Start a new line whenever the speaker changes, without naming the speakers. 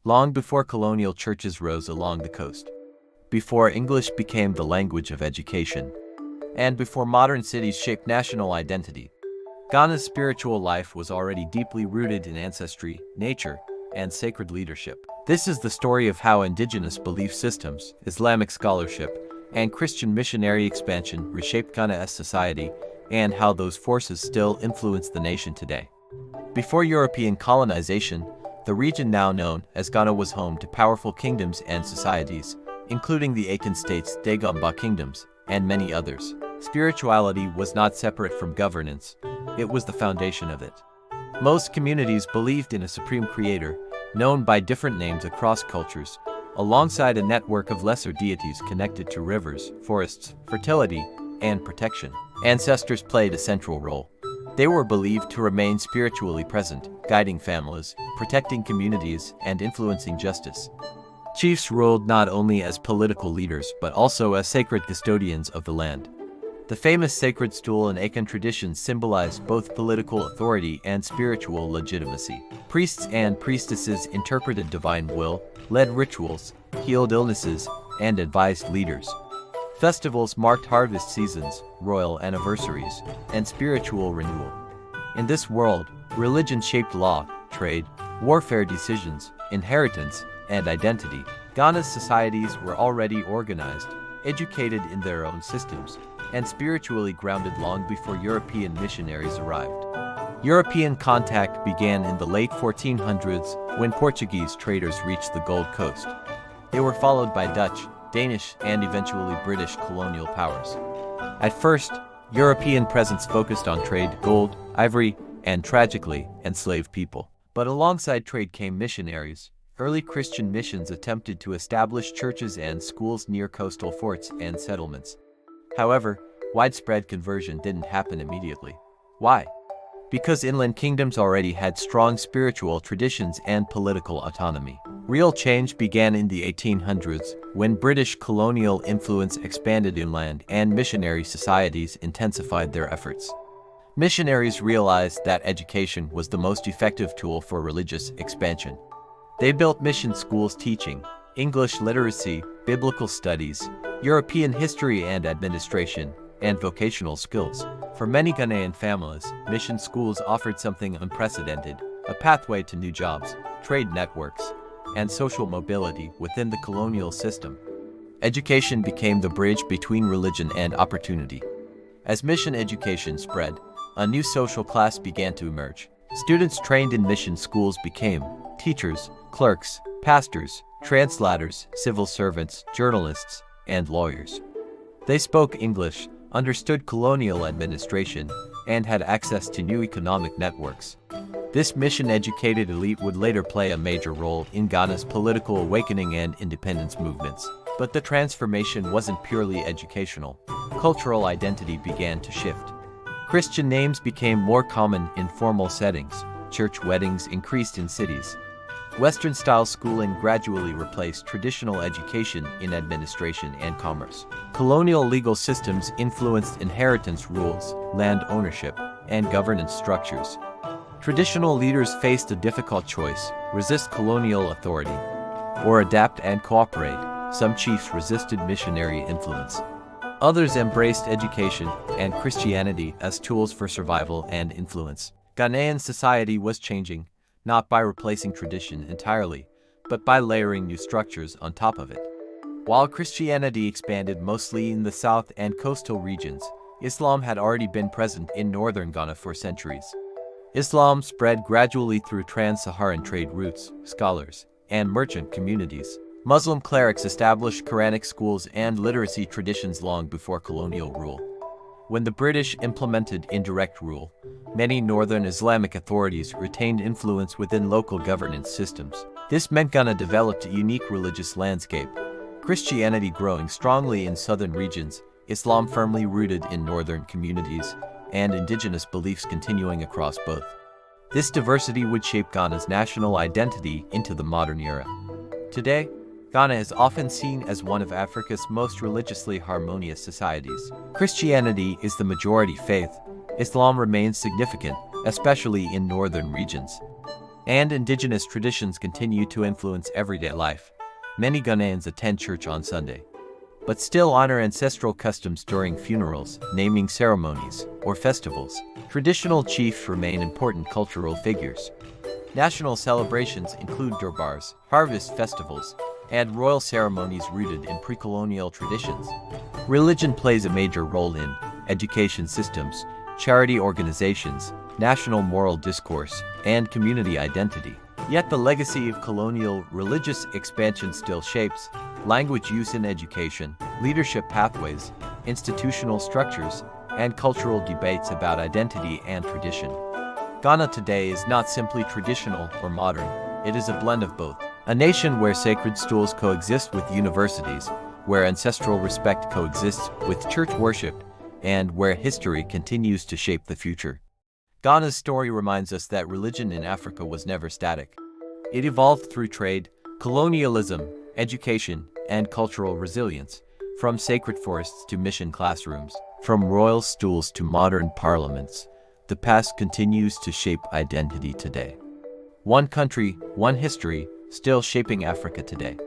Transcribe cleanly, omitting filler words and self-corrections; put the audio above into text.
long before colonial churches rose along the coast, before English became the language of education, and before modern cities shaped national identity. Ghana's spiritual life was already deeply rooted in ancestry, nature, and sacred leadership. This is the story of how indigenous belief systems, Islamic scholarship, and Christian missionary expansion reshaped Ghana's society, and how those forces still influence the nation today. Before European colonization, the region now known as Ghana was home to powerful kingdoms and societies, including the Akan states, Dagomba kingdoms, and many others. Spirituality was not separate from governance, it was the foundation of it. Most communities believed in a supreme creator, known by different names across cultures, alongside a network of lesser deities connected to rivers, forests, fertility, and protection. Ancestors played a central role. They were believed to remain spiritually present, guiding families, protecting communities, and influencing justice. Chiefs ruled not only as political leaders but also as sacred custodians of the land. The famous sacred stool in Akan traditions symbolized both political authority and spiritual legitimacy. Priests and priestesses interpreted divine will, led rituals, healed illnesses, and advised leaders. Festivals marked harvest seasons, royal anniversaries, and spiritual renewal. In this world, religion shaped law, trade, warfare decisions, inheritance, and identity. Ghana's societies were already organized, educated in their own systems, and spiritually grounded long before European missionaries arrived. European contact began in the late 1400s when Portuguese traders reached the Gold Coast. They were followed by Dutch, Danish, and eventually British colonial powers. At first, European presence focused on trade, gold, ivory, and tragically, enslaved people. But alongside trade came missionaries. Early Christian missions attempted to establish churches and schools near coastal forts and settlements. However, widespread conversion didn't happen immediately. Why? Because inland kingdoms already had strong spiritual traditions and political autonomy. Real change began in the 1800s when British colonial influence expanded inland and missionary societies intensified their efforts. Missionaries realized that education was the most effective tool for religious expansion. They built mission schools teaching English literacy, biblical studies, European history and administration, and vocational skills. For many Ghanaian families, mission schools offered something unprecedented, a pathway to new jobs, trade networks, and social mobility within the colonial system. Education became the bridge between religion and opportunity. As mission education spread, a new social class began to emerge. Students trained in mission schools became teachers, clerks, pastors, translators, civil servants, journalists, and lawyers. They spoke English, understood colonial administration, and had access to new economic networks. This mission-educated elite would later play a major role in Ghana's political awakening and independence movements. But the transformation wasn't purely educational. Cultural identity began to shift. Christian names became more common in formal settings. Church weddings increased in cities. Western-style schooling gradually replaced traditional education in administration and commerce. Colonial legal systems influenced inheritance rules, land ownership, and governance structures. Traditional leaders faced a difficult choice: resist colonial authority, or adapt and cooperate. Some chiefs resisted missionary influence. Others embraced education and Christianity as tools for survival and influence. Ghanaian society was changing, not by replacing tradition entirely, but by layering new structures on top of it. While Christianity expanded mostly in the south and coastal regions, Islam had already been present in northern Ghana for centuries. Islam spread gradually through trans-Saharan trade routes, scholars, and merchant communities. Muslim clerics established Quranic schools and literacy traditions long before colonial rule. When the British implemented indirect rule, many northern Islamic authorities retained influence within local governance systems. This meant Ghana developed a unique religious landscape. Christianity growing strongly in southern regions, Islam firmly rooted in northern communities, and indigenous beliefs continuing across both. This diversity would shape Ghana's national identity into the modern era. Today, Ghana is often seen as one of Africa's most religiously harmonious societies. Christianity is the majority faith. Islam remains significant, especially in northern regions. And indigenous traditions continue to influence everyday life. Many Ghanaians attend church on Sunday, but still honor ancestral customs during funerals, naming ceremonies, or festivals. Traditional chiefs remain important cultural figures. National celebrations include Durbars, harvest festivals, and royal ceremonies rooted in pre-colonial traditions. Religion plays a major role in education systems, charity organizations, national moral discourse, and community identity. Yet the legacy of colonial religious expansion still shapes language use in education, leadership pathways, institutional structures, and cultural debates about identity and tradition. Ghana today is not simply traditional or modern, it is a blend of both. A nation where sacred stools coexist with universities, where ancestral respect coexists with church worship, and where history continues to shape the future. Ghana's story reminds us that religion in Africa was never static. It evolved through trade, colonialism, education, and cultural resilience, from sacred forests to mission classrooms, from royal stools to modern parliaments. The past continues to shape identity today. One country, one history, still shaping Africa today.